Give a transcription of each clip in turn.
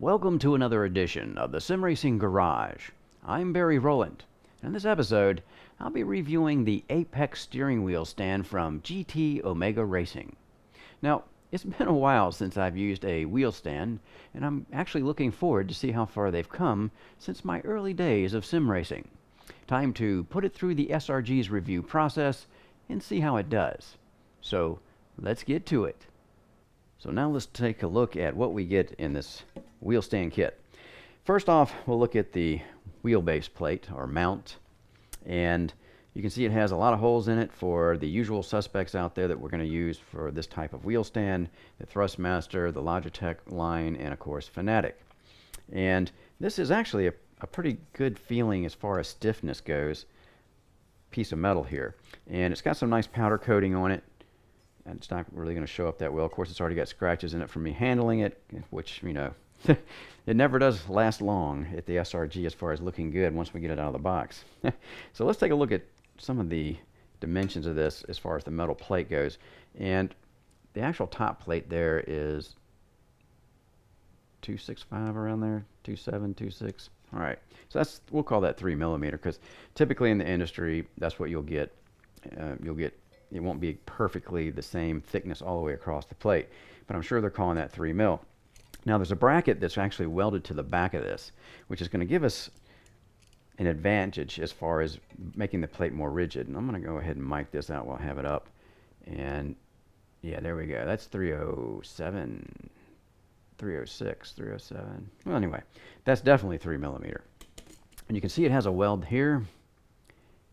Welcome to another edition of the Sim Racing Garage. I'm Barry Rowland, and in this episode, I'll be reviewing the Apex steering wheel stand from GT Omega Racing. Now, it's been a while since I've used a wheel stand, and I'm actually looking forward to see how far they've come since my early days of sim racing. Time to put it through the SRG's review process and see how it does. So, let's get to it. So now let's take a look at what we get in this wheel stand kit. First off, we'll look at the wheelbase plate or mount, and you can see it has a lot of holes in it for the usual suspects out there that we're going to use for this type of wheel stand: the Thrustmaster, the Logitech line, and of course Fanatic. And this is actually a pretty good feeling as far as stiffness goes piece of metal here, and it's got some nice powder coating on it. And it's not really going to show up that well. Of course, it's already got scratches in it from me handling it, which, you know, it never does last long at the SRG as far as looking good once we get it out of the box. So let's take a look at some of the dimensions of this as far as the metal plate goes. And the actual top plate there is 265 around there, 27, 26. All right, so we'll call that 3mm, because typically in the industry, that's what you'll get. It won't be perfectly the same thickness all the way across the plate, but I'm sure they're calling that 3mm. Now there's a bracket that's actually welded to the back of this, which is going to give us an advantage as far as making the plate more rigid. And I'm going to go ahead and mic this out while I have it up. And yeah, there we go. That's 307, 306, 307. Well, anyway, that's definitely 3mm. And you can see it has a weld here,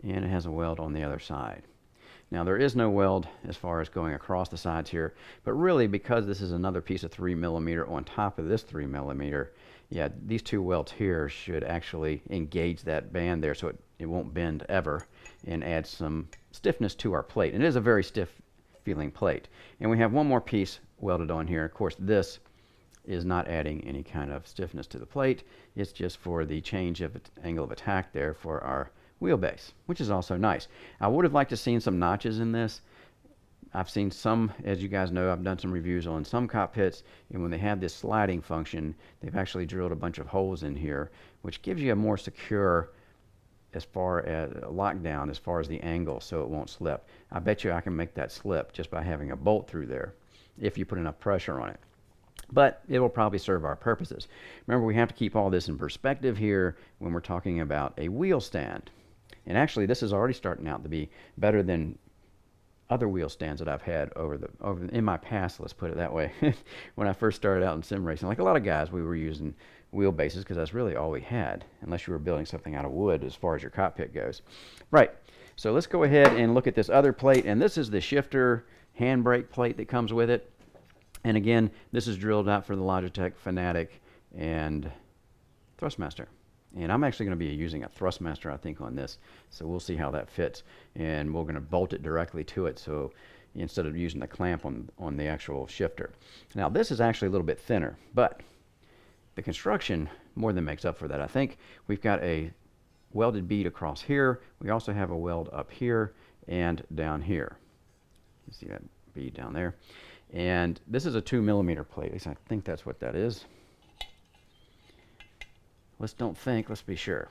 and it has a weld on the other side. Now there is no weld as far as going across the sides here, but really because this is another piece of 3mm on top of this 3mm, yeah, these two welds here should actually engage that band there so it won't bend ever, and add some stiffness to our plate. And it is a very stiff feeling plate. And we have one more piece welded on here. Of course, this is not adding any kind of stiffness to the plate. It's just for the change of angle of attack there for our wheelbase, which is also nice. I would have liked to seen some notches in this. I've seen some, as you guys know, I've done some reviews on some cockpits, and when they have this sliding function, they've actually drilled a bunch of holes in here, which gives you a more secure as far as lockdown as far as the angle, so it won't slip. I bet you I can make that slip just by having a bolt through there if you put enough pressure on it. But it will probably serve our purposes. Remember, we have to keep all this in perspective here when we're talking about a wheel stand. And actually, this is already starting out to be better than other wheel stands that I've had in my past, let's put it that way. When I first started out in sim racing, like a lot of guys, we were using wheelbases because that's really all we had, unless you were building something out of wood as far as your cockpit goes. Right, so let's go ahead and look at this other plate, and this is the shifter handbrake plate that comes with it. And again, this is drilled out for the Logitech Fanatic and Thrustmaster. And I'm actually going to be using a Thrustmaster, I think, on this. So we'll see how that fits. And we're going to bolt it directly to it, so instead of using the clamp on the actual shifter. Now, this is actually a little bit thinner, but the construction more than makes up for that. I think we've got a welded bead across here. We also have a weld up here and down here. You see that bead down there? And this is a 2mm plate. At least I think that's what that is. Let's don't think, let's be sure.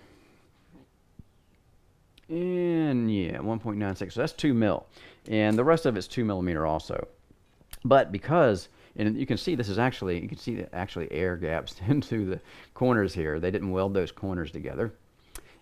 And yeah, 1.96, so that's 2mm. And the rest of it's 2mm also. But because, and you can see this is actually, you can see that actually air gaps into the corners here. They didn't weld those corners together.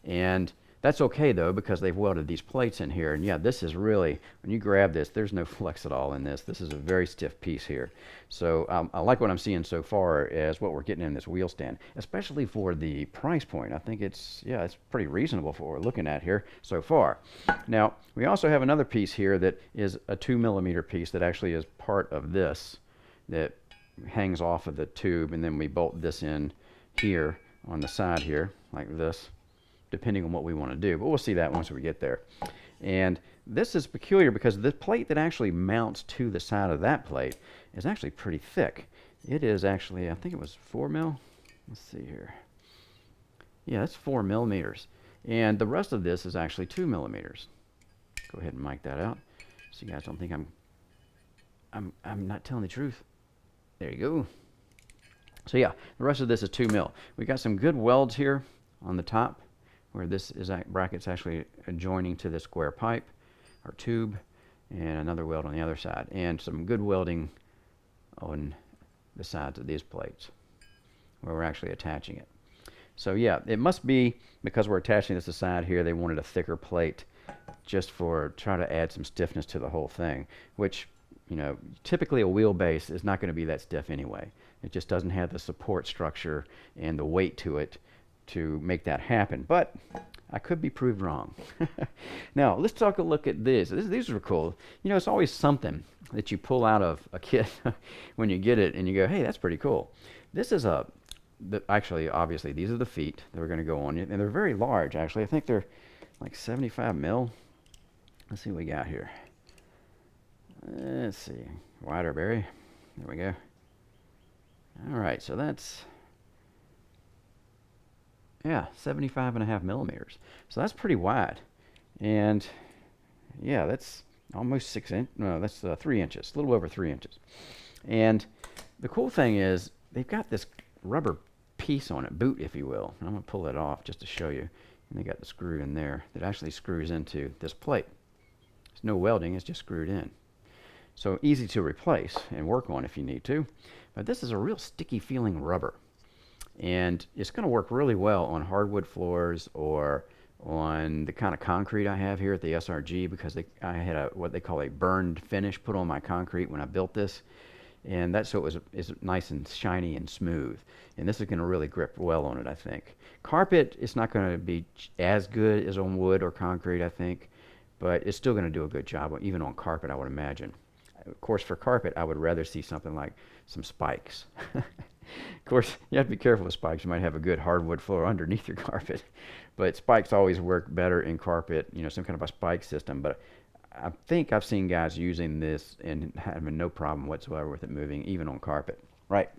And that's okay though, because they've welded these plates in here. And yeah, this is really, when you grab this, there's no flex at all in this. This is a very stiff piece here. So I like what I'm seeing so far as what we're getting in this wheel stand, especially for the price point. I think it's pretty reasonable for what we're looking at here so far. Now, we also have another piece here that is a 2mm piece that actually is part of this that hangs off of the tube, and then we bolt this in here on the side here like this, depending on what we want to do. But we'll see that once we get there. And this is peculiar because the plate that actually mounts to the side of that plate is actually pretty thick. It is actually, I think it was 4mm. Let's see here. Yeah, that's 4mm. And the rest of this is actually 2mm. Go ahead and mic that out so you guys don't think I'm not telling the truth. There you go. So yeah, the rest of this is 2 mil. We got some good welds here on the top, where this is bracket's actually adjoining to the square pipe or tube, and another weld on the other side, and some good welding on the sides of these plates where we're actually attaching it. So yeah, it must be because we're attaching this aside here, they wanted a thicker plate just for try to add some stiffness to the whole thing, which, you know, typically a wheelbase is not going to be that stiff anyway. It just doesn't have the support structure and the weight to it to make that happen. But I could be proved wrong. Now, let's take a look at this. These are cool. You know, it's always something that you pull out of a kit when you get it and you go, hey, that's pretty cool. This is actually, obviously, these are the feet that are going to go on it, and they're very large, actually. I think they're like 75 mil. Let's see what we got here. Let's see. Wider berry. There we go. All right, so that's, yeah, 75.5 millimeters. So that's pretty wide. And yeah, that's almost 6 inch. No, that's 3 inches, a little over 3 inches. And the cool thing is they've got this rubber piece on it, boot, if you will. I'm going to pull it off just to show you. And they got the screw in there that actually screws into this plate. There's no welding, it's just screwed in. So easy to replace and work on if you need to. But this is a real sticky feeling rubber. And it's going to work really well on hardwood floors or on the kind of concrete I have here at the SRG, because I had what they call a burned finish put on my concrete when I built this. And that's so it's nice and shiny and smooth. And this is going to really grip well on it, I think. Carpet, it's not going to be as good as on wood or concrete, I think. But it's still going to do a good job, even on carpet, I would imagine. Of course, for carpet, I would rather see something like some spikes. Of course, you have to be careful with spikes. You might have a good hardwood floor underneath your carpet. But spikes always work better in carpet, you know, some kind of a spike system. But I think I've seen guys using this and having no problem whatsoever with it moving, even on carpet. Right.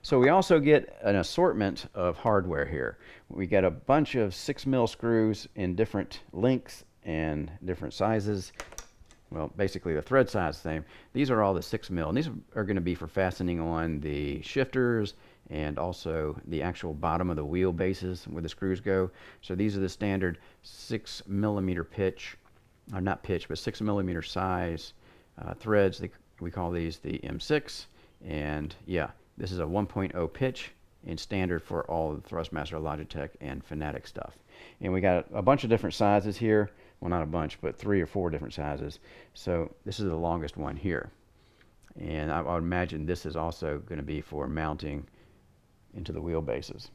So we also get an assortment of hardware here. We got a bunch of 6 mil screws in different lengths and different sizes. Well, basically the thread size is the same. These are all the 6 mil, and these are going to be for fastening on the shifters and also the actual bottom of the wheel bases where the screws go. So these are the standard 6 millimeter pitch, or not pitch, but 6 millimeter size threads. We call these the M6, and yeah, this is a 1.0 pitch and standard for all the Thrustmaster, Logitech, and Fanatic stuff. And we got a bunch of different sizes here. Well, not a bunch, but 3 or 4 different sizes. So this is the longest one here. And I would imagine this is also going to be for mounting into the wheelbases.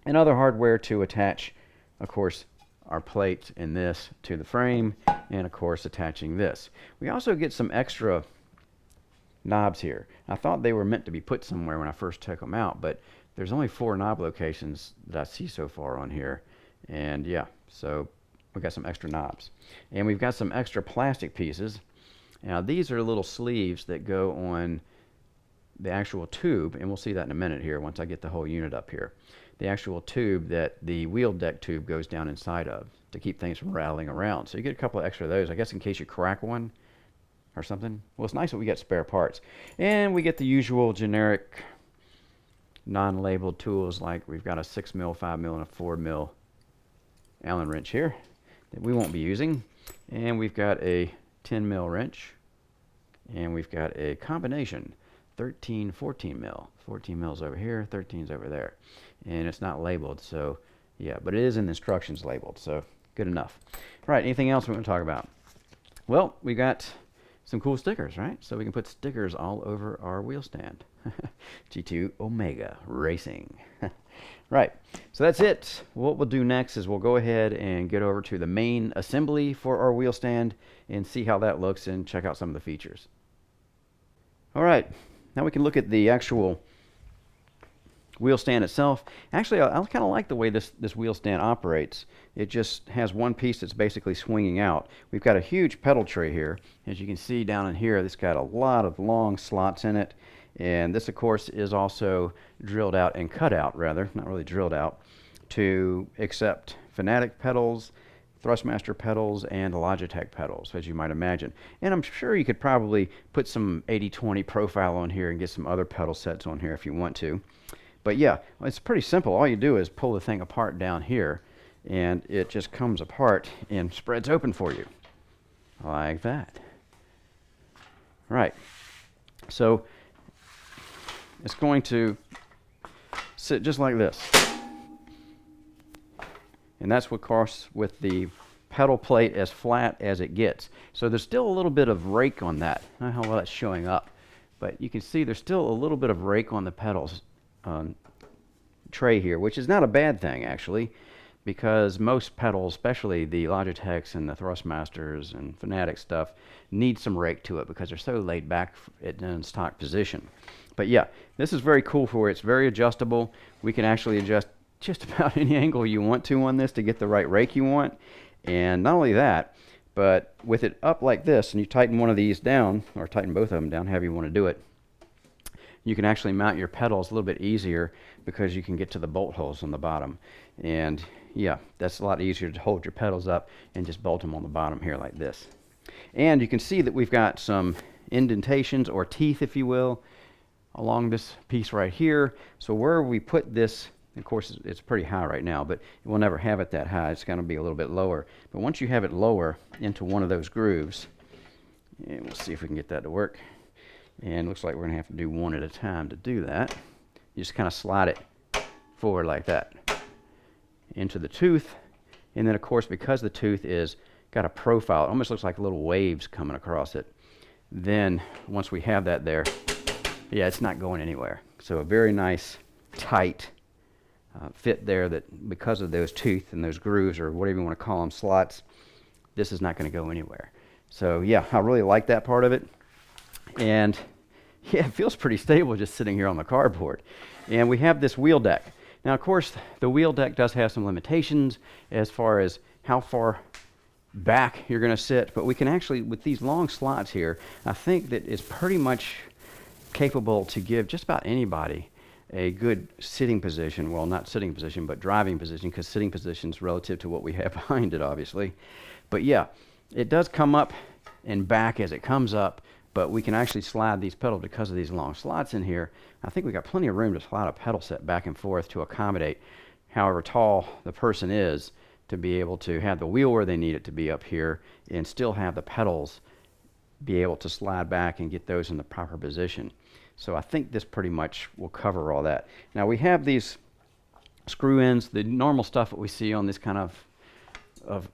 And other hardware to attach, of course, our plate and this to the frame, and of course attaching this. We also get some extra knobs here. I thought they were meant to be put somewhere when I first took them out, but there's only 4 knob locations that I see so far on here. And yeah, so we got some extra knobs. And we've got some extra plastic pieces. Now these are little sleeves that go on the actual tube, and we'll see that in a minute here once I get the whole unit up here. The actual tube that the wheel deck tube goes down inside of to keep things from rattling around. So you get a couple of extra of those, I guess, in case you crack one or something. Well, it's nice that we get spare parts. And we get the usual generic non-labeled tools, like we've got a 6 mil, 5 mil, and a 4 mil Allen wrench here that we won't be using. And we've got a 10 mil wrench. And we've got a combination 13, 14 mil. 14 mils over here, 13's over there. And it's not labeled, so yeah, but it is in the instructions labeled, so good enough. Right, anything else we want to talk about? Well, we got some cool stickers, right? So we can put stickers all over our wheel stand. G2 Omega Racing. Right, so that's it. What we'll do next is we'll go ahead and get over to the main assembly for our wheel stand and see how that looks and check out some of the features. All right, now we can look at the actual wheel stand itself. Actually, I kind of like the way this wheel stand operates. It just has one piece that's basically swinging out. We've got a huge pedal tray here. As you can see down in here, it's got a lot of long slots in it. And this, of course, is also drilled out and cut out, rather, not really drilled out, to accept Fanatic pedals, Thrustmaster pedals and the Logitech pedals, as you might imagine. And I'm sure you could probably put some 80/20 profile on here and get some other pedal sets on here if you want to. But yeah, it's pretty simple. All you do is pull the thing apart down here, and it just comes apart and spreads open for you, like that. Right. So it's going to sit just like this. And that's what course with the pedal plate as flat as it gets. So there's still a little bit of rake on that. I don't know how well that's showing up, but you can see there's still a little bit of rake on the pedals tray here, which is not a bad thing actually, because most pedals, especially the Logitechs and the Thrustmasters and Fanatic stuff, need some rake to it because they're so laid back in stock position. But yeah, this is very cool for it. It's very adjustable. We can actually adjust just about any angle you want to on this to get the right rake you want. And not only that, but with it up like this, and you tighten one of these down, or tighten both of them down, however you want to do it, you can actually mount your pedals a little bit easier because you can get to the bolt holes on the bottom. And yeah, that's a lot easier to hold your pedals up and just bolt them on the bottom here like this. And you can see that we've got some indentations, or teeth if you will, along this piece right here. So where we put this, of course it's pretty high right now, but we'll never have it that high. It's going to be a little bit lower. But once you have it lower into one of those grooves, and we'll see if we can get that to work. And it looks like we're going to have to do one at a time to do that. You just kind of slide it forward like that into the tooth. And then of course, because the tooth is got a profile, it almost looks like little waves coming across it. Then once we have that there, yeah, it's not going anywhere. So a very nice tight fit there, that because of those teeth and those grooves, or whatever you want to call them, slots, this is not going to go anywhere. So yeah, I really like that part of it. And yeah, it feels pretty stable just sitting here on the cardboard. And we have this wheel deck. Now, of course, the wheel deck does have some limitations as far as how far back you're going to sit, but we can actually, with these long slots here, I think that it's pretty much capable to give just about anybody a good sitting position. Well, not sitting position, but driving position, because sitting position is relative to what we have behind it, obviously. But yeah, it does come up and back as it comes up, but we can actually slide these pedals because of these long slots in here. I think we got plenty of room to slide a pedal set back and forth to accommodate however tall the person is, to be able to have the wheel where they need it to be up here and still have the pedals be able to slide back and get those in the proper position. So I think this pretty much will cover all that. Now we have these screw ends, the normal stuff that we see on this kind of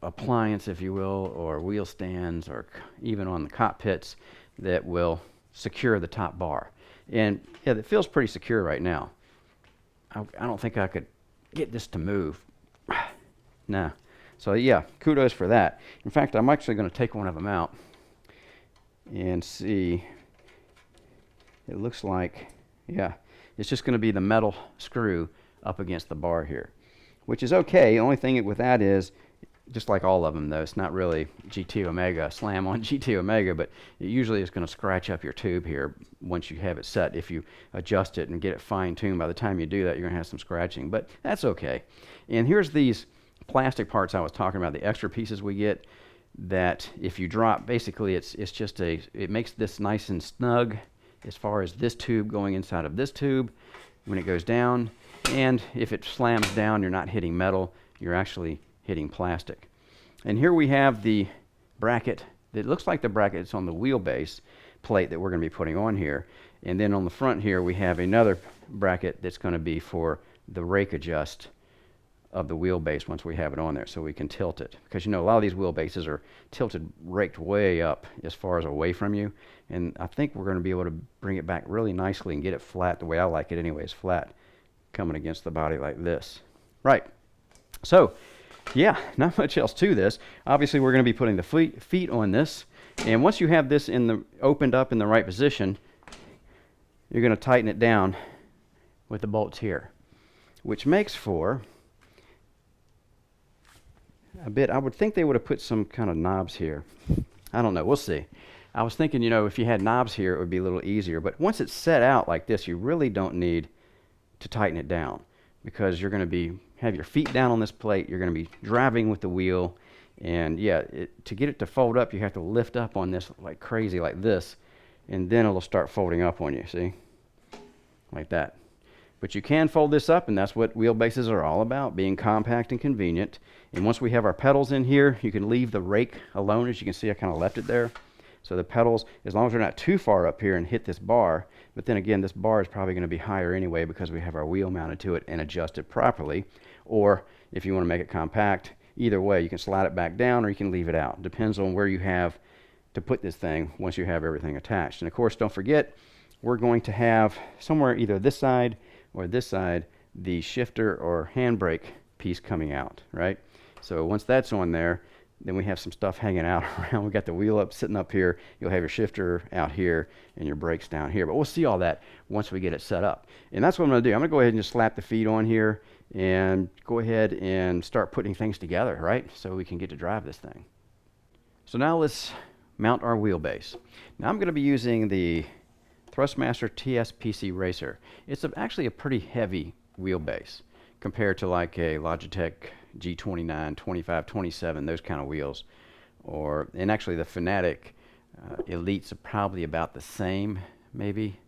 appliance, if you will, or wheel stands, or even on the cockpits, that will secure the top bar. And yeah, it feels pretty secure right now. I don't think I could get this to move. Nah. So yeah, kudos for that. In fact, I'm actually going to take one of them out and see. It looks like, yeah, it's just going to be the metal screw up against the bar here, which is okay. The only thing with that is, just like all of them though, it's not really GT Omega, slam on GT Omega, but it usually is going to scratch up your tube here once you have it set. If you adjust it and get it fine-tuned, by the time you do that, you're going to have some scratching, but that's okay. And here's these plastic parts I was talking about, the extra pieces we get, that if you drop, basically it's just it makes this nice and snug as far as this tube going inside of this tube when it goes down. And if it slams down, you're not hitting metal, you're actually hitting plastic. And here we have the bracket that looks like the bracket that's on the wheelbase plate that we're going to be putting on here. And then on the front here we have another bracket that's going to be for the rake adjust of the wheelbase once we have it on there, so we can tilt it. Because you know, a lot of these wheelbases are tilted, raked way up as far as away from you. And I think we're going to be able to bring it back really nicely and get it flat the way I like it anyways, flat, coming against the body like this. Right. So yeah, not much else to this. Obviously, we're going to be putting the feet on this. And once you have this opened up in the right position, you're going to tighten it down with the bolts here, which makes for a bit. I would think they would have put some kind of knobs here. I don't know. We'll see. I was thinking, you know, if you had knobs here, it would be a little easier. But once it's set out like this, you really don't need to tighten it down, because you're going to have your feet down on this plate. You're going to be driving with the wheel, And yeah, to get it to fold up, you have to lift up on this like crazy, like this, and then it'll start folding up on you, see? Like that. But you can fold this up, and that's what wheelbases are all about, being compact and convenient. And once we have our pedals in here, you can leave the rake alone. As you can see, I kind of left it there. So the pedals, as long as they're not too far up here and hit this bar, but then again, this bar is probably going to be higher anyway because we have our wheel mounted to it and adjusted properly. Or if you want to make it compact, either way, you can slide it back down or you can leave it out. Depends on where you have to put this thing once you have everything attached. And of course, don't forget, we're going to have somewhere either this side or this side the shifter or handbrake piece coming out, right? So once that's on there, then we have some stuff hanging out around. We got the wheel up sitting up here. You'll have your shifter out here and your brakes down here. But we'll see all that once we get it set up. And that's what I'm going to do. I'm going to go ahead and just slap the feet on here and go ahead and start putting things together, right? So we can get to drive this thing. So now let's mount our wheelbase. Now I'm going to be using the Thrustmaster TSPC Racer. It's actually a pretty heavy wheelbase compared to like a Logitech G29, 25, 27, those kind of wheels. And actually the Fanatic Elites are probably about the same, maybe.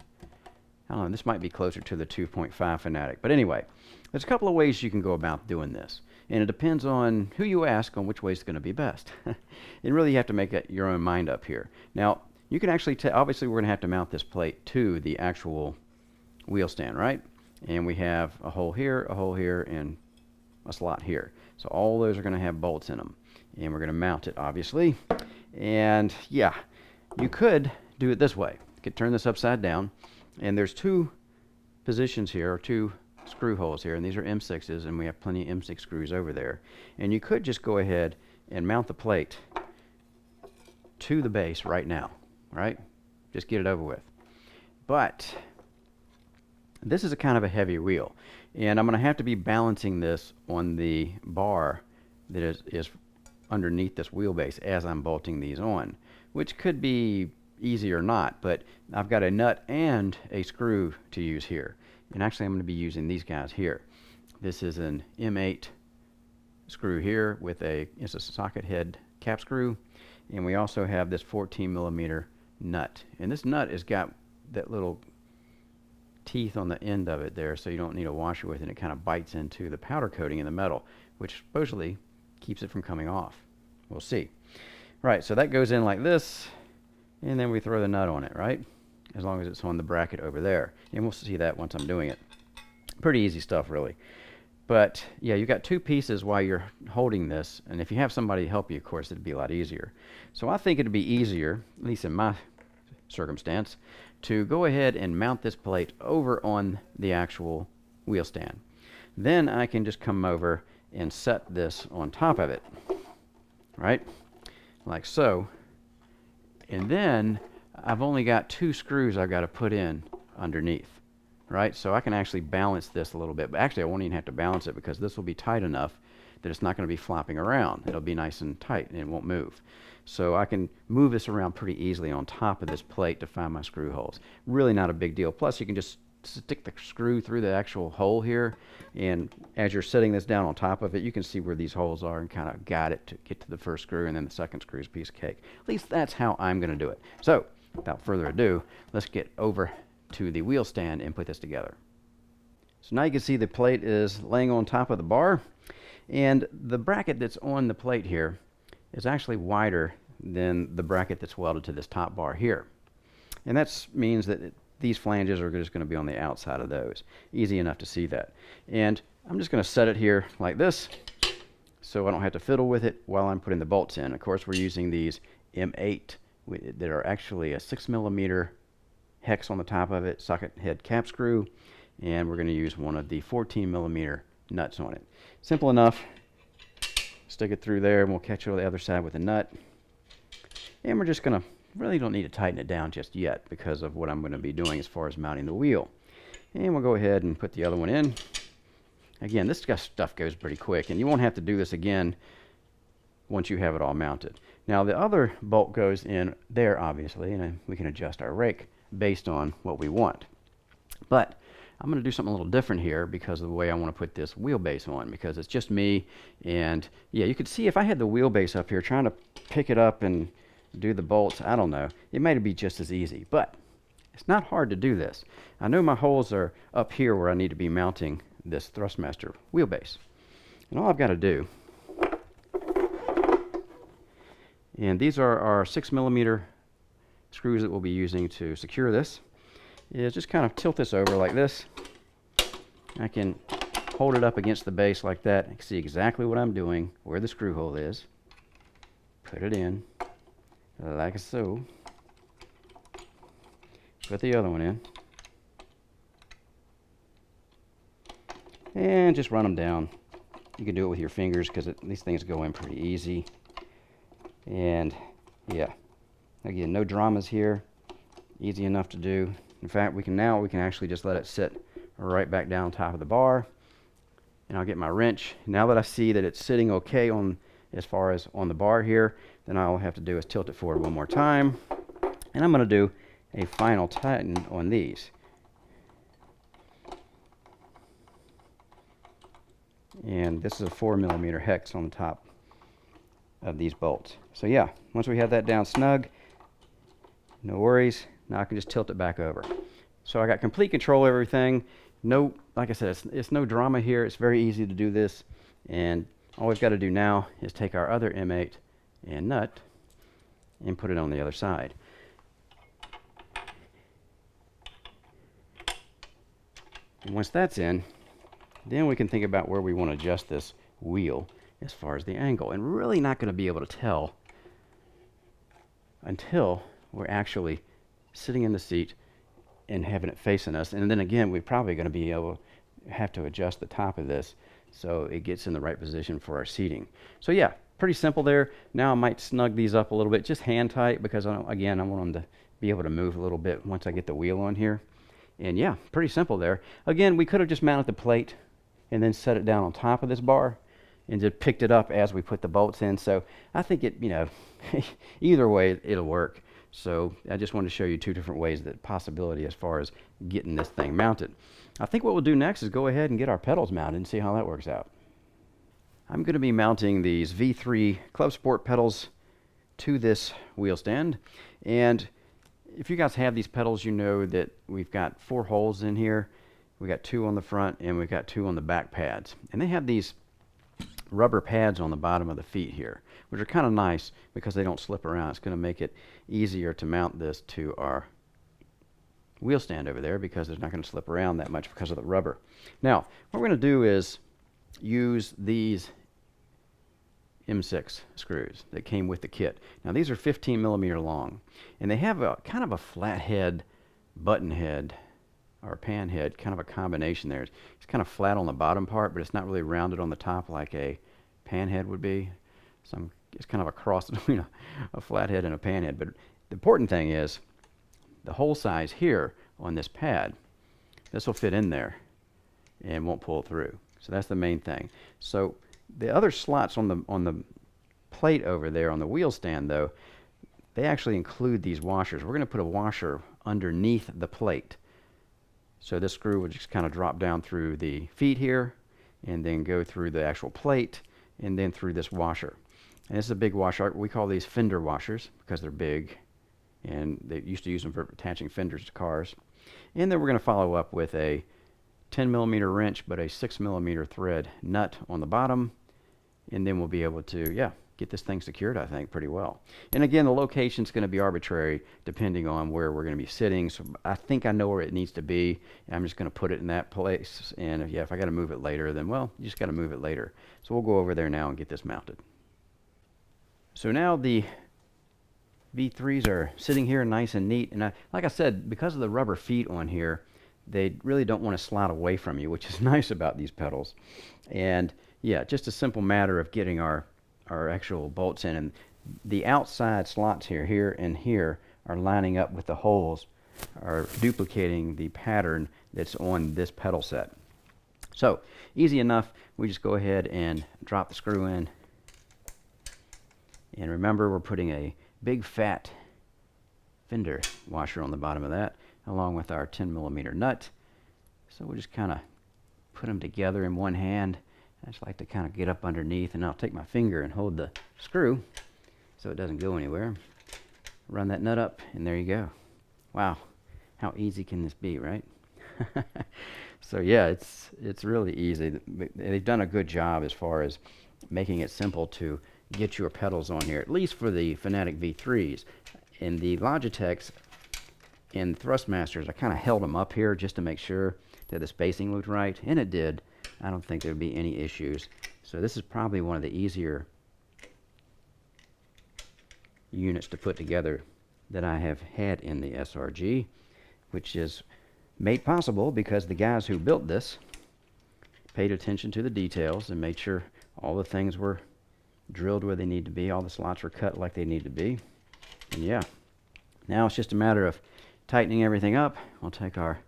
I don't know, this might be closer to the 2.5 Fanatic. But anyway, there's a couple of ways you can go about doing this. And it depends on who you ask on which way is going to be best. And really you have to make your own mind up here. Now, you can actually obviously we're going to have to mount this plate to the actual wheel stand, right? And we have a hole here, and a slot here. So all those are going to have bolts in them. And we're going to mount it, obviously. And yeah, you could do it this way. You could turn this upside down. And there's two positions here, or two screw holes here. And these are M6s, and we have plenty of M6 screws over there. And you could just go ahead and mount the plate to the base right now. Right? Just get it over with. But this is a kind of a heavy wheel, and I'm going to have to be balancing this on the bar that is underneath this wheelbase as I'm bolting these on, which could be easy or not, but I've got a nut and a screw to use here. And actually I'm going to be using these guys here. This is an M8 screw here with it's a socket head cap screw, and we also have this 14 millimeter nut, and this nut has got that little teeth on the end of it there, so you don't need a washer with it. It kind of bites into the powder coating in the metal, which supposedly keeps it from coming off. We'll see. Right, so that goes in like this, and then we throw the nut on it, right? As long as it's on the bracket over there, and we'll see that once I'm doing it. Pretty easy stuff, really. But yeah, you got two pieces while you're holding this, and if you have somebody to help you, of course, it'd be a lot easier. So I think it'd be easier, at least in my circumstance, to go ahead and mount this plate over on the actual wheel stand. Then I can just come over and set this on top of it, right? Like so. And then I've only got two screws I've got to put in underneath. Right, so I can actually balance this a little bit, but actually I won't even have to balance it because this will be tight enough that it's not going to be flopping around. It'll be nice and tight and it won't move. So I can move this around pretty easily on top of this plate to find my screw holes. Really not a big deal. Plus you can just stick the screw through the actual hole here, and as you're setting this down on top of it, you can see where these holes are and kind of guide it to get to the first screw, and then the second screw is a piece of cake. At least that's how I'm going to do it. So without further ado, let's get over to the wheel stand and put this together. So now you can see the plate is laying on top of the bar, and the bracket that's on the plate here is actually wider than the bracket that's welded to this top bar here. And that means that these flanges are just going to be on the outside of those. Easy enough to see that. And I'm just going to set it here like this so I don't have to fiddle with it while I'm putting the bolts in. Of course, we're using these M8 that are actually a 6 millimeter hex on the top of it, socket head cap screw, and we're going to use one of the 14 millimeter nuts on it. Simple enough. Stick it through there, and we'll catch it on the other side with a nut. And we're just going to, really don't need to tighten it down just yet because of what I'm going to be doing as far as mounting the wheel. And we'll go ahead and put the other one in. Again, this stuff goes pretty quick, and you won't have to do this again once you have it all mounted. Now the other bolt goes in there, obviously, and we can adjust our rake based on what we want. But I'm going to do something a little different here because of the way I want to put this wheelbase on, because it's just me. And yeah, you could see if I had the wheelbase up here trying to pick it up and do the bolts, I don't know, it might be just as easy, but it's not hard to do this. I know my holes are up here where I need to be mounting this Thrustmaster wheelbase. And all I've got to do, and these are our 6mm screws that we'll be using to secure this, is just kind of tilt this over like this. I can hold it up against the base like that. I can see exactly what I'm doing, where the screw hole is. Put it in like so. Put the other one in. And just run them down. You can do it with your fingers because these things go in pretty easy. And yeah, again, no dramas here. Easy enough to do. In fact, we can actually just let it sit right back down top of the bar. And I'll get my wrench. Now that I see that it's sitting okay on as far as on the bar here, then all I have to do is tilt it forward one more time. And I'm going to do a final tighten on these. And this is a 4mm hex on the top of these bolts. So yeah, once we have that down snug, no worries. Now I can just tilt it back over. So I got complete control of everything. No, like I said, it's no drama here. It's very easy to do this. And all we've got to do now is take our other M8 and nut and put it on the other side. And once that's in, then we can think about where we want to adjust this wheel as far as the angle. And we're really not going to be able to tell until we're actually sitting in the seat and having it facing us. And then again, we're probably going to be able to have to adjust the top of this so it gets in the right position for our seating. So yeah, pretty simple there. Now I might snug these up a little bit, just hand tight, because again, I want them to be able to move a little bit once I get the wheel on here. And yeah, pretty simple there. Again, we could have just mounted the plate and then set it down on top of this bar and just picked it up as we put the bolts in. So I think it, you know, either way, it'll work. So I just wanted to show you two different ways, that possibility as far as getting this thing mounted. I think what we'll do next is go ahead and get our pedals mounted and see how that works out. I'm going to be mounting these V3 Club Sport pedals to this wheel stand. And if you guys have these pedals, you know that we've got 4 holes in here. We got 2 on the front and we've got 2 on the back pads. And they have these rubber pads on the bottom of the feet here, which are kind of nice because they don't slip around. It's going to make it easier to mount this to our wheel stand over there because it's not going to slip around that much because of the rubber. Now, what we're going to do is use these M6 screws that came with the kit. Now, these are 15mm long, and they have a kind of a flat head, button head, or pan head, kind of a combination there. It's kind of flat on the bottom part, but it's not really rounded on the top like a pan head would be. So it's kind of a cross between a flat head and a pan head. But the important thing is the hole size here on this pad. This will fit in there and won't pull through. So that's the main thing. So the other slots on the plate over there on the wheel stand, though, they actually include these washers. We're going to put a washer underneath the plate. So this screw would just kind of drop down through the feet here and then go through the actual plate and then through this washer. And this is a big washer. We call these fender washers because they're big, and they used to use them for attaching fenders to cars. And then we're going to follow up with a 10mm wrench, but a 6mm thread nut on the bottom, and then we'll be able to, yeah, get this thing secured, I think, pretty well. And again, the location's going to be arbitrary depending on where we're going to be sitting. So I think I know where it needs to be. I'm just going to put it in that place. And if I got to move it later, then, well, you just got to move it later. So we'll go over there now and get this mounted. So now the V3s are sitting here nice and neat. And like I said, because of the rubber feet on here, they really don't want to slide away from you, which is nice about these pedals. And yeah, just a simple matter of getting our actual bolts in, and the outside slots here and here are lining up with the holes, are duplicating the pattern that's on this pedal set. So easy enough. We just go ahead and drop the screw in, and remember, we're putting a big fat fender washer on the bottom of that along with our 10mm nut. So we'll just kind of put them together in one hand. I just like to kind of get up underneath, and I'll take my finger and hold the screw so it doesn't go anywhere. Run that nut up, and there you go. Wow, how easy can this be, right? So yeah, it's really easy. They've done a good job as far as making it simple to get your pedals on here, at least for the Fanatic V3s. In the Logitechs and Thrustmasters, I kind of held them up here just to make sure that the spacing looked right, and it did. I don't think there would be any issues. So this is probably one of the easier units to put together that I have had in the SRG, which is made possible because the guys who built this paid attention to the details and made sure all the things were drilled where they need to be, all the slots were cut like they need to be. And yeah, now it's just a matter of tightening everything up. I'll take our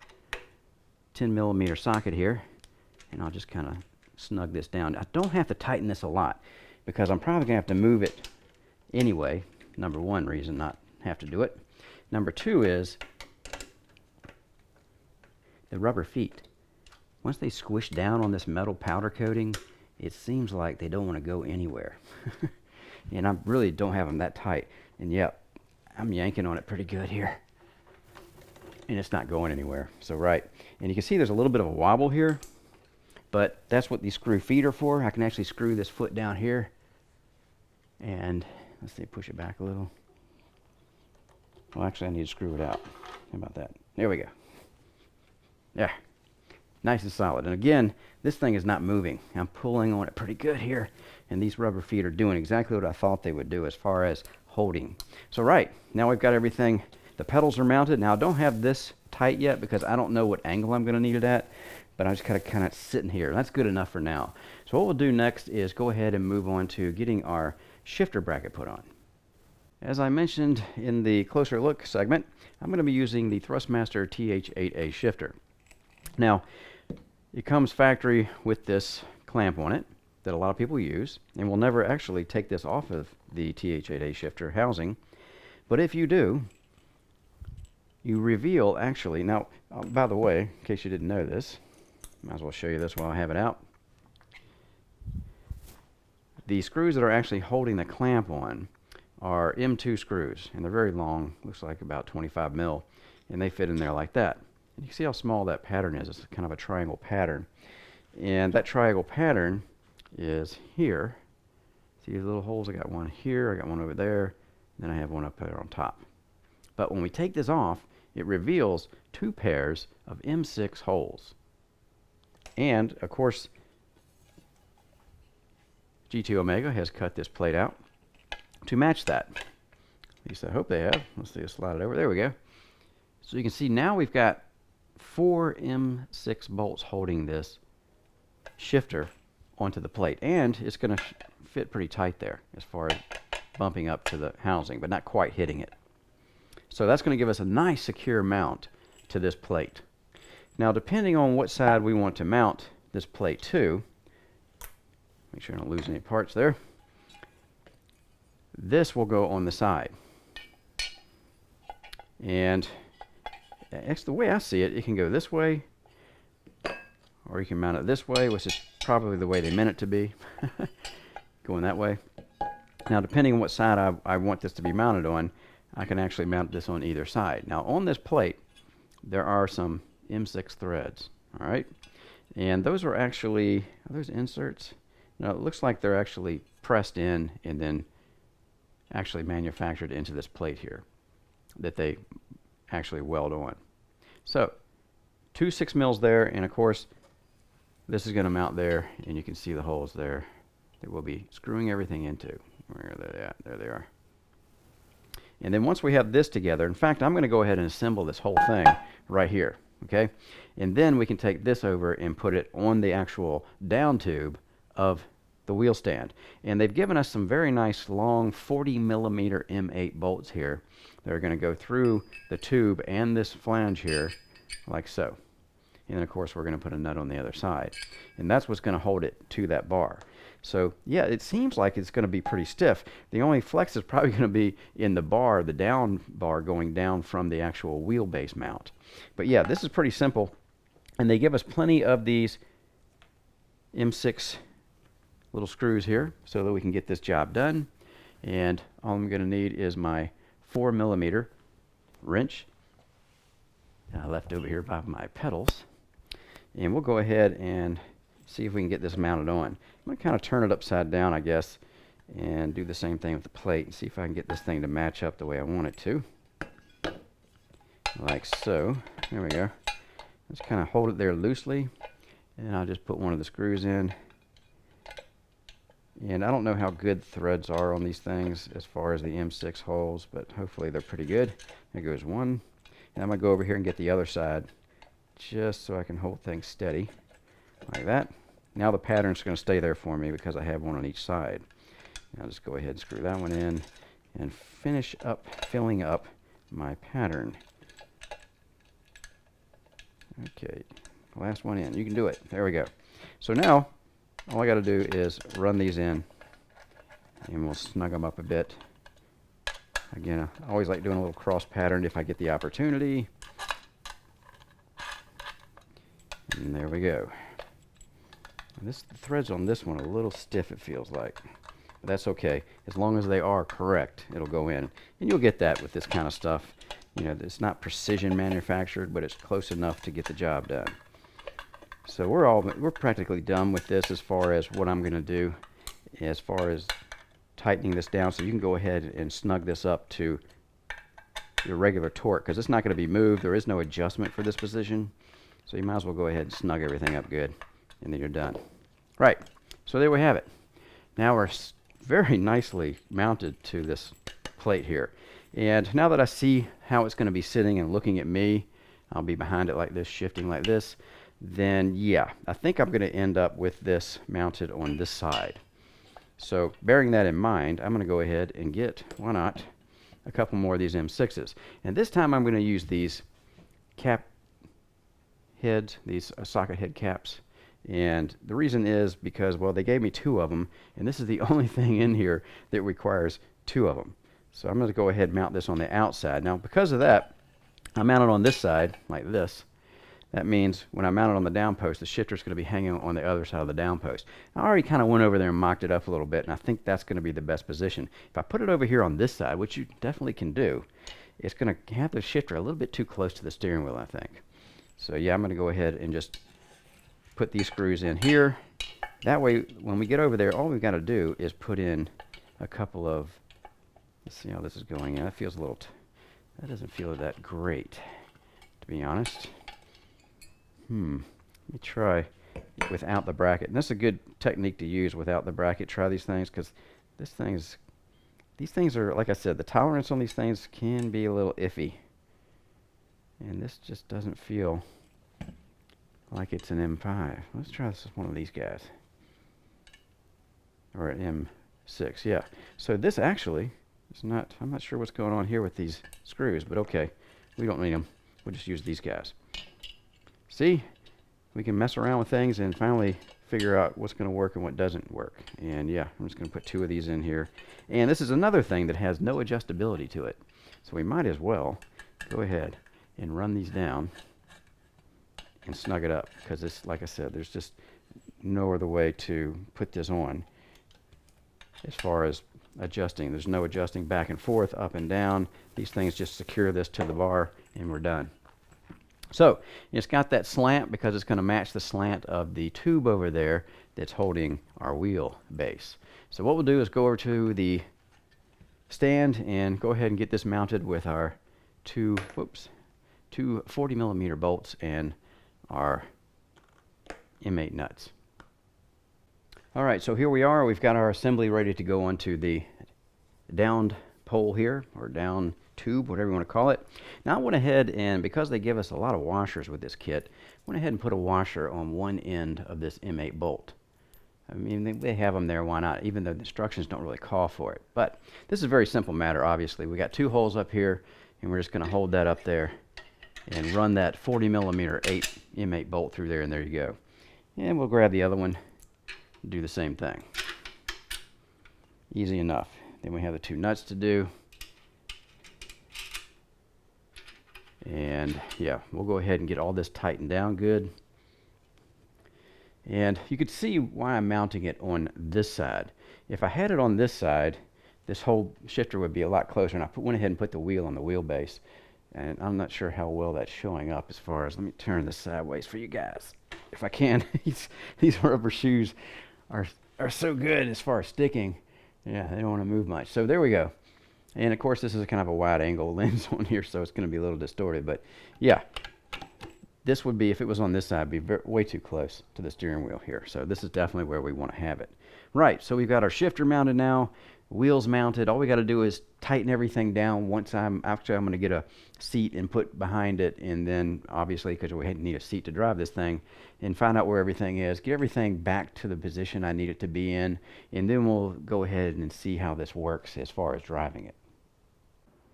10mm socket here, and I'll just kind of snug this down. I don't have to tighten this a lot because I'm probably going to have to move it anyway. Number one reason not have to do it. Number two is the rubber feet. Once they squish down on this metal powder coating, it seems like they don't want to go anywhere. And I really don't have them that tight. And yep, I'm yanking on it pretty good here. And it's not going anywhere. So right. And you can see there's a little bit of a wobble here, but that's what these screw feet are for. I can actually screw this foot down here. And let's see, push it back a little. Well, actually, I need to screw it out. How about that? There we go. Yeah, nice and solid. And again, this thing is not moving. I'm pulling on it pretty good here, and these rubber feet are doing exactly what I thought they would do as far as holding. So right, now we've got everything. The pedals are mounted. Now I don't have this tight yet because I don't know what angle I'm going to need it at, but I'm just kind of sitting here. That's good enough for now. So what we'll do next is go ahead and move on to getting our shifter bracket put on. As I mentioned in the closer look segment, I'm going to be using the Thrustmaster TH8A shifter. Now, it comes factory with this clamp on it that a lot of people use, and we'll never actually take this off of the TH8A shifter housing. But if you do, you reveal actually, now, by the way, in case you didn't know this, might as well show you this while I have it out. The screws that are actually holding the clamp on are M2 screws, and they're very long, looks like about 25 mil, and they fit in there like that. And you can see how small that pattern is. It's kind of a triangle pattern, and that triangle pattern is here. See these little holes? I got one here, I got one over there, and then I have one up there on top. But when we take this off, it reveals two pairs of M6 holes. And of course, GT Omega has cut this plate out to match that. At least I hope they have. Let's see, let's slide it over. There we go. So you can see now we've got 4 M6 bolts holding this shifter onto the plate, and it's going to fit pretty tight there as far as bumping up to the housing, but not quite hitting it. So that's going to give us a nice secure mount to this plate. Now, depending on what side we want to mount this plate to, make sure I don't lose any parts there. This will go on the side. And it's the way I see it. It can go this way, or you can mount it this way, which is probably the way they meant it to be. Going that way. Now, depending on what side I want this to be mounted on, I can actually mount this on either side. Now, on this plate, there are some M6 threads. All right. And those are actually, are those inserts? No, it looks like they're actually pressed in and then actually manufactured into this plate here that they actually weld on. So 2 6mm there, and of course this is going to mount there, and you can see the holes there that we'll be screwing everything into. Where are they at? There they are. And then once we have this together, in fact, I'm going to go ahead and assemble this whole thing right here, okay? And then we can take this over and put it on the actual down tube of the wheel stand. And they've given us some very nice long 40mm M8 bolts here that are going to go through the tube and this flange here like so. And then of course we're going to put a nut on the other side, and that's what's going to hold it to that bar. So yeah, it seems like it's going to be pretty stiff. The only flex is probably going to be in the bar, the down bar going down from the actual wheelbase mount. But yeah, this is pretty simple. And they give us plenty of these M6 little screws here so that we can get this job done. And all I'm going to need is my 4mm wrench left over here by my pedals. And we'll go ahead and see if we can get this mounted on. I'm going to kind of turn it upside down, I guess, and do the same thing with the plate and see if I can get this thing to match up the way I want it to. Like so. There we go. Just kind of hold it there loosely, and I'll just put one of the screws in. And I don't know how good threads are on these things as far as the M6 holes, but hopefully they're pretty good. There goes one. And I'm going to go over here and get the other side just so I can hold things steady like that. Now the pattern's going to stay there for me because I have one on each side. I'll just go ahead and screw that one in and finish up filling up my pattern. Okay, last one in. You can do it. There we go. So now all I got to do is run these in, and we'll snug them up a bit. Again, I always like doing a little cross pattern if I get the opportunity. And there we go. And the threads on this one are a little stiff, it feels like. But that's okay. As long as they are correct, it'll go in. And you'll get that with this kind of stuff. You know, it's not precision manufactured, but it's close enough to get the job done. So we're practically done with this as far as what I'm going to do as far as tightening this down. So you can go ahead and snug this up to your regular torque because it's not going to be moved. There is no adjustment for this position. So you might as well go ahead and snug everything up good, and then you're done. Right. So there we have it. Now we're very nicely mounted to this plate here. And now that I see how it's going to be sitting and looking at me, I'll be behind it like this, shifting like this, then yeah, I think I'm going to end up with this mounted on this side. So bearing that in mind, I'm going to go ahead and get, why not, a couple more of these M6s. And this time I'm going to use these cap heads, these socket head caps. And the reason is because, well, they gave me two of them, and this is the only thing in here that requires two of them. So I'm going to go ahead and mount this on the outside. Now, because of that, I mount it on this side, like this. That means when I mount it on the down post, the shifter's going to be hanging on the other side of the down post. I already kind of went over there and mocked it up a little bit, and I think that's going to be the best position. If I put it over here on this side, which you definitely can do, it's going to have the shifter a little bit too close to the steering wheel, I think. So yeah, I'm going to go ahead and just put these screws in here. That way, when we get over there, all we've got to do is put in a couple of, let's see how this is going in. That feels a little, that doesn't feel that great, to be honest. Let me try without the bracket. And that's a good technique to use without the bracket. Try these things because these things are, like I said, the tolerance on these things can be a little iffy. And this just doesn't feel like it's an M5. Let's try this with one of these guys. Or an M6, yeah. So this actually is not, I'm not sure what's going on here with these screws, but okay. We don't need them. We'll just use these guys. See? We can mess around with things and finally figure out what's going to work and what doesn't work. And yeah, I'm just going to put two of these in here. And this is another thing that has no adjustability to it. So we might as well go ahead and run these down and snug it up, because this, like I said, there's just no other way to put this on as far as adjusting. There's no adjusting back and forth, up and down. These things just secure this to the bar and we're done. So it's got that slant because it's going to match the slant of the tube over there that's holding our wheel base. So what we'll do is go over to the stand and go ahead and get this mounted with our two 40mm bolts and our M8 nuts. All right, so here we are. We've got our assembly ready to go onto the downed pole here, or down tube, whatever you want to call it. Now I went ahead and, because they give us a lot of washers with this kit, went ahead and put a washer on one end of this M8 bolt. I mean, they have them there, why not? Even though the instructions don't really call for it. But this is a very simple matter, obviously. We got two holes up here, and we're just going to hold that up there and run that 40mm M8 bolt through there, and there you go. And we'll grab the other one and do the same thing. Easy enough. Then we have the two nuts to do. And yeah, we'll go ahead and get all this tightened down good. And you could see why I'm mounting it on this side. If I had it on this side, this whole shifter would be a lot closer, and I went ahead and put the wheel on the wheelbase. And I'm not sure how well that's showing up as far as, let me turn this sideways for you guys, if I can. These rubber shoes are so good as far as sticking. Yeah, they don't want to move much. So there we go. And of course, this is a kind of a wide angle lens on here, so it's going to be a little distorted. But yeah, this would be, if it was on this side, be way too close to the steering wheel here. So this is definitely where we want to have it. Right, so we've got our shifter mounted now, wheels mounted. All we got to do is tighten everything down. Actually I'm going to get a seat and put behind it, and then obviously, because we need a seat to drive this thing, and find out where everything is, get everything back to the position I need it to be in, and then we'll go ahead and see how this works as far as driving it.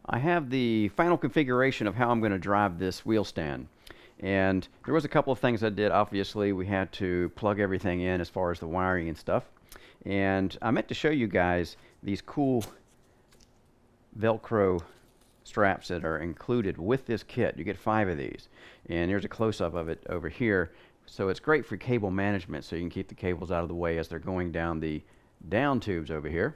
I have the final configuration of how I'm going to drive this wheel stand. And there was a couple of things I did. Obviously, we had to plug everything in as far as the wiring and stuff. And I meant to show you guys these cool Velcro straps that are included with this kit. You get 5 of these. And there's a close-up of it over here. So it's great for cable management, so you can keep the cables out of the way as they're going down the down tubes over here.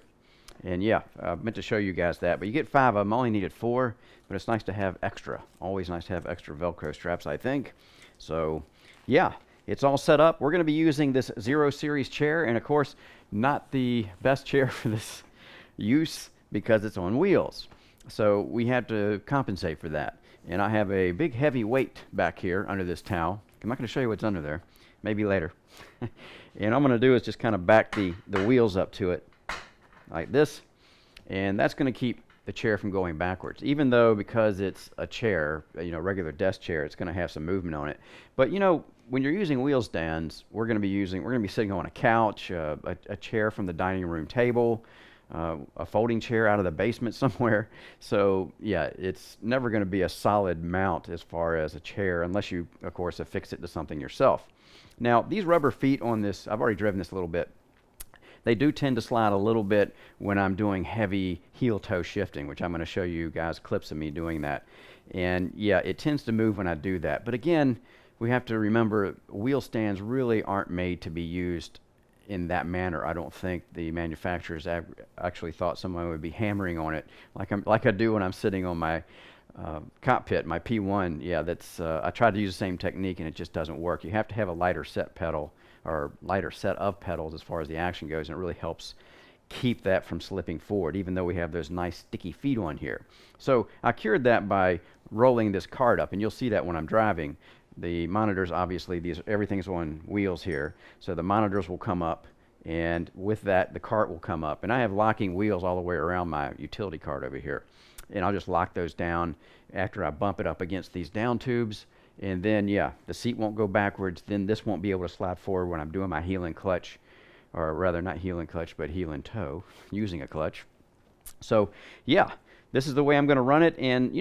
And yeah, I meant to show you guys that, but you get 5 of them. I only needed 4, but it's nice to have extra. Always nice to have extra Velcro straps, I think. So yeah, it's all set up. We're going to be using this 0 Series chair, and of course, not the best chair for this use because it's on wheels. So we had to compensate for that. And I have a big heavy weight back here under this towel. I'm not going to show you what's under there. Maybe later. And all I'm going to do is just kind of back the wheels up to it like this, and that's going to keep the chair from going backwards, even though, because it's a chair, regular desk chair, it's going to have some movement on it. But when you're using wheel stands, we're going to be sitting on a couch, a chair from the dining room table, a folding chair out of the basement somewhere. So yeah, it's never going to be a solid mount as far as a chair, unless you of course affix it to something yourself. Now these rubber feet on this, I've already driven this a little bit. They do tend to slide a little bit when I'm doing heavy heel-toe shifting, which I'm going to show you guys clips of me doing that. And yeah, it tends to move when I do that. But again, we have to remember wheel stands really aren't made to be used in that manner. I don't think the manufacturers actually thought someone would be hammering on it like I do when I'm sitting on my cockpit, my P1. Yeah, I tried to use the same technique and it just doesn't work. You have to have a lighter set pedal, or lighter set of pedals as far as the action goes, and it really helps keep that from slipping forward, even though we have those nice sticky feet on here. So I cured that by rolling this cart up, and you'll see that when I'm driving. The monitors, obviously, everything's on wheels here, so the monitors will come up, and with that, the cart will come up. And I have locking wheels all the way around my utility cart over here. And I'll just lock those down after I bump it up against these down tubes. And then, yeah, the seat won't go backwards. Then this won't be able to slide forward when I'm doing my heel and clutch, or rather not heel and clutch, but heel and toe, using a clutch. So, yeah, this is the way I'm going to run it. And,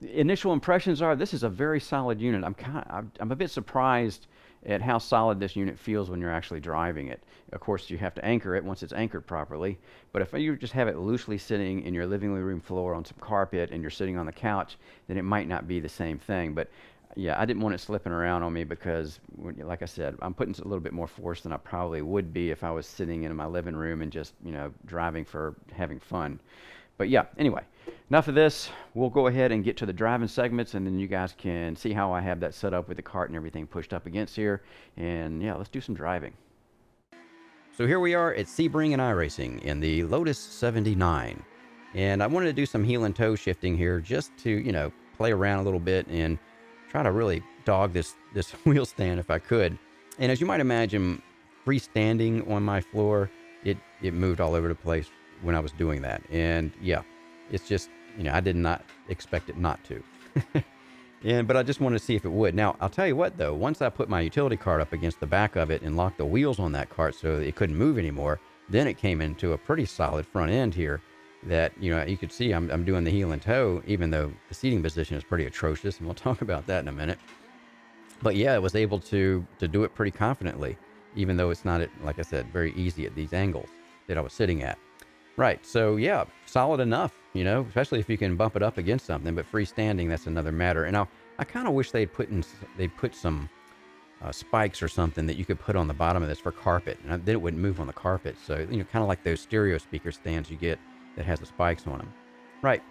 initial impressions are this is a very solid unit. I'm a bit surprised at how solid this unit feels when you're actually driving it. Of course, you have to anchor it once it's anchored properly, but if you just have it loosely sitting in your living room floor on some carpet and you're sitting on the couch, then it might not be the same thing. But yeah, I didn't want it slipping around on me because, like I said, I'm putting a little bit more force than I probably would be if I was sitting in my living room and just, driving for having fun. But yeah, anyway, enough of this. We'll go ahead and get to the driving segments, and then you guys can see how I have that set up with the cart and everything pushed up against here. And yeah, let's do some driving. So here we are at Sebring and iRacing in the Lotus 79. And I wanted to do some heel and toe shifting here just to, play around a little bit and try to really dog this wheel stand if I could. And as you might imagine, freestanding on my floor, it moved all over the place when I was doing that. And yeah, it's just, I did not expect it not to. But I just wanted to see if it would. Now, I'll tell you what though, once I put my utility cart up against the back of it and locked the wheels on that cart so it couldn't move anymore, then it came into a pretty solid front end here that, you could see I'm doing the heel and toe, even though the seating position is pretty atrocious, and we'll talk about that in a minute. But yeah, I was able to do it pretty confidently, even though it's not, like I said, very easy at these angles that I was sitting at. Right, so yeah, solid enough, especially if you can bump it up against something, but freestanding, that's another matter. And I kind of wish they'd put some spikes or something that you could put on the bottom of this for carpet, and then it wouldn't move on the carpet. So, kind of like those stereo speaker stands you get that has the spikes on them. Right.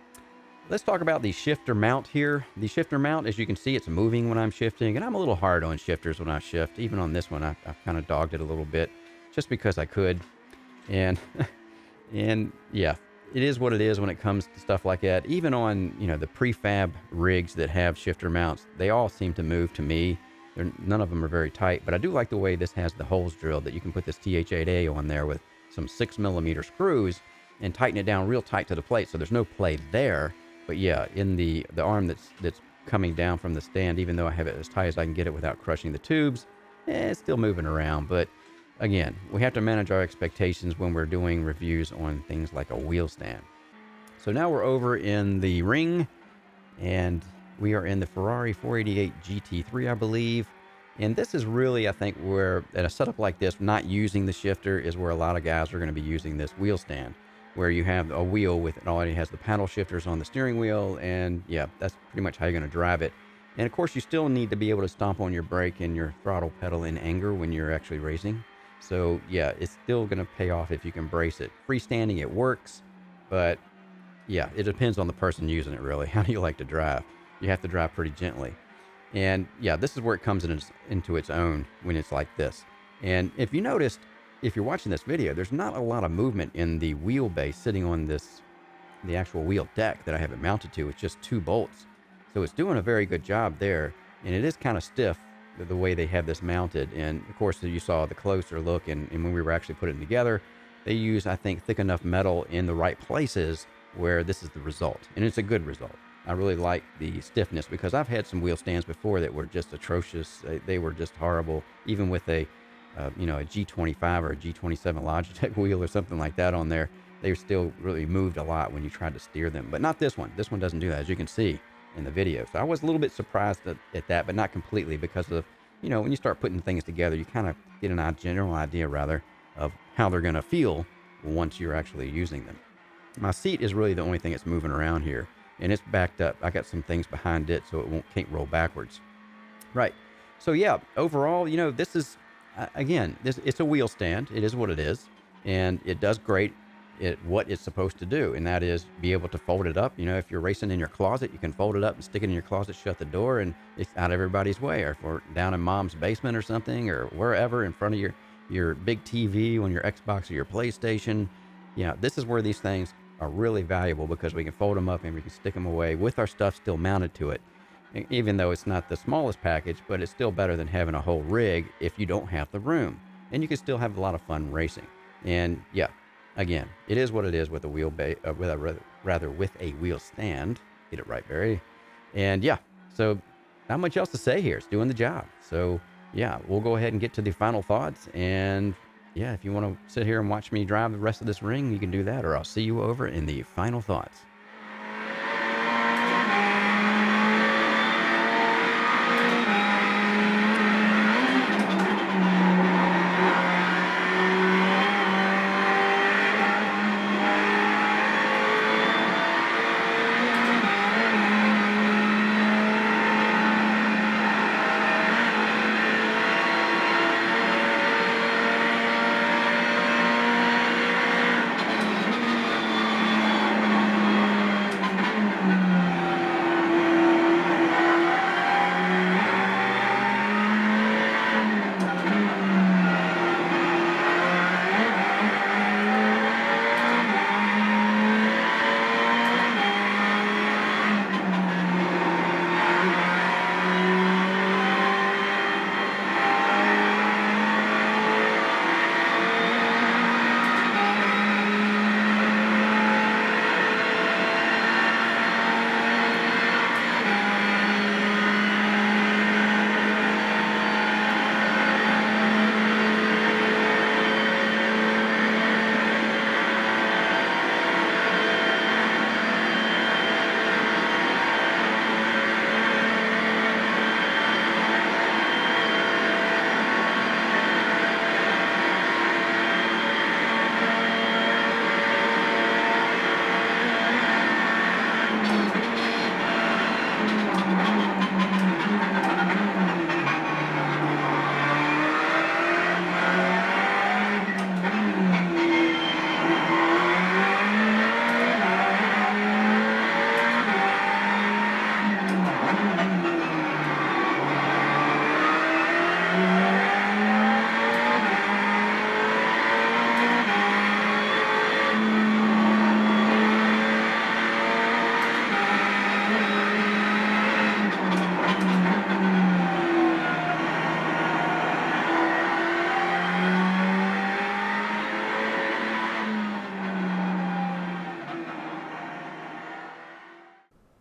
Let's talk about the shifter mount here. The shifter mount, as you can see, it's moving when I'm shifting, and I'm a little hard on shifters when I shift. Even on this one, I've kind of dogged it a little bit just because I could. And, and yeah, it is what it is when it comes to stuff like that. Even on, the prefab rigs that have shifter mounts, they all seem to move to me. None of them are very tight, but I do like the way this has the holes drilled, that you can put this TH8A on there with some 6mm screws and tighten it down real tight to the plate, so there's no play there. But yeah, in the arm that's coming down from the stand, even though I have it as tight as I can get it without crushing the tubes, it's still moving around. But again, we have to manage our expectations when we're doing reviews on things like a wheel stand. So now we're over in the ring, and we are in the Ferrari 488 GT3, I believe. And this is really, I think, where at a setup like this, not using the shifter is where a lot of guys are going to be using this wheel stand, where you have a wheel with it already has the paddle shifters on the steering wheel, and yeah, that's pretty much how you're going to drive it. And of course, you still need to be able to stomp on your brake and your throttle pedal in anger when you're actually racing. So yeah, it's still going to pay off if you can brace it. Freestanding, it works, but yeah, it depends on the person using it, really. How do you like to drive? You have to drive pretty gently. And yeah, this is where it comes into its own when it's like this. And if you noticed, if you're watching this video, there's not a lot of movement in the wheelbase sitting on the actual wheel deck that I have it mounted to. It's just 2 bolts. So it's doing a very good job there. And it is kind of stiff the way they have this mounted. And of course, you saw the closer look, and when we were actually putting it together, they use, I think, thick enough metal in the right places where this is the result. And it's a good result. I really like the stiffness, because I've had some wheel stands before that were just atrocious. They were just horrible, even with a G25 or a G27 Logitech wheel or something like that on there. They still really moved a lot when you tried to steer them, but not this one. This one doesn't do that, as you can see in the video. So I was a little bit surprised at that, but not completely, because of, when you start putting things together, you kind of get a general idea, rather, of how they're going to feel once you're actually using them. My seat is really the only thing that's moving around here, and it's backed up. I got some things behind it so it can't roll backwards. Right. So yeah, overall, this is, again, it's a wheel stand. It is what it is, and it does great at what it's supposed to do, and that is be able to fold it up. If you're racing in your closet, you can fold it up and stick it in your closet, shut the door, and it's out of everybody's way. Or if we're down in mom's basement or something, or wherever in front of your big TV on your Xbox or your PlayStation, this is where these things are really valuable, because we can fold them up and we can stick them away with our stuff still mounted to it. Even though it's not the smallest package, but it's still better than having a whole rig if you don't have the room. And you can still have a lot of fun racing. And yeah, again, it is what it is with a with a wheel stand. Get it right, Barry. And yeah, so not much else to say here. It's doing the job. So yeah, we'll go ahead and get to the final thoughts. And yeah, if you want to sit here and watch me drive the rest of this ring, you can do that, or I'll see you over in the final thoughts.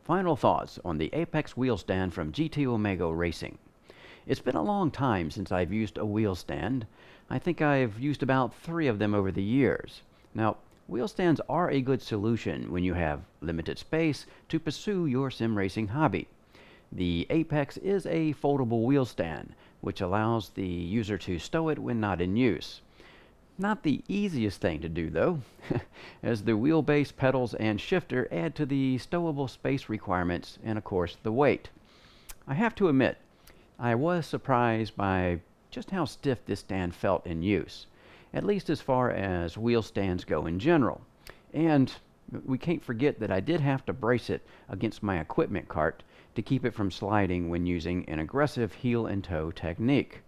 final thoughts on the Apex wheel stand from GT Omega Racing. It's been a long time since I've used a wheel stand. I think I've used about 3 of them over the years. Now, wheel stands are a good solution when you have limited space to pursue your sim racing hobby. The Apex is a foldable wheel stand, which allows the user to stow it when not in use. Not the easiest thing to do though, as the wheelbase, pedals, and shifter add to the stowable space requirements and of course the weight. I have to admit, I was surprised by just how stiff this stand felt in use, at least as far as wheel stands go in general. And we can't forget that I did have to brace it against my equipment cart to keep it from sliding when using an aggressive heel and toe technique.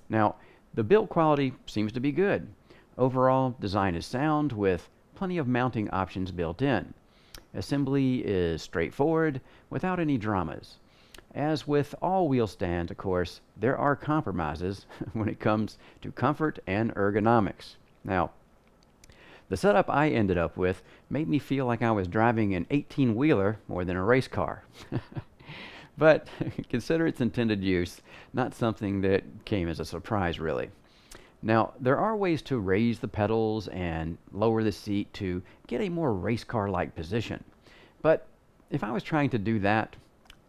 Now, the build quality seems to be good. Overall, design is sound with plenty of mounting options built in. Assembly is straightforward without any dramas. As with all wheel stands, of course, there are compromises when it comes to comfort and ergonomics. Now, the setup I ended up with made me feel like I was driving an 18-wheeler more than a race car. But consider its intended use, not something that came as a surprise really. Now, there are ways to raise the pedals and lower the seat to get a more race car-like position. But if I was trying to do that,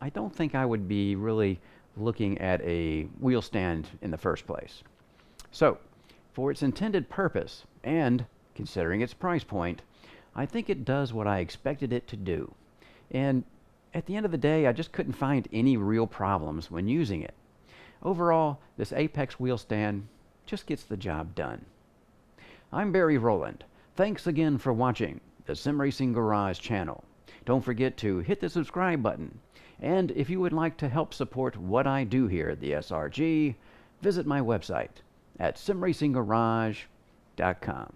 I don't think I would be really looking at a wheel stand in the first place. So, for its intended purpose, and considering its price point, I think it does what I expected it to do. And at the end of the day, I just couldn't find any real problems when using it. Overall, this Apex wheel stand just gets the job done. I'm Barry Rowland. Thanks again for watching the Sim Racing Garage channel. Don't forget to hit the subscribe button. And if you would like to help support what I do here at the SRG, visit my website at simracinggarage.com.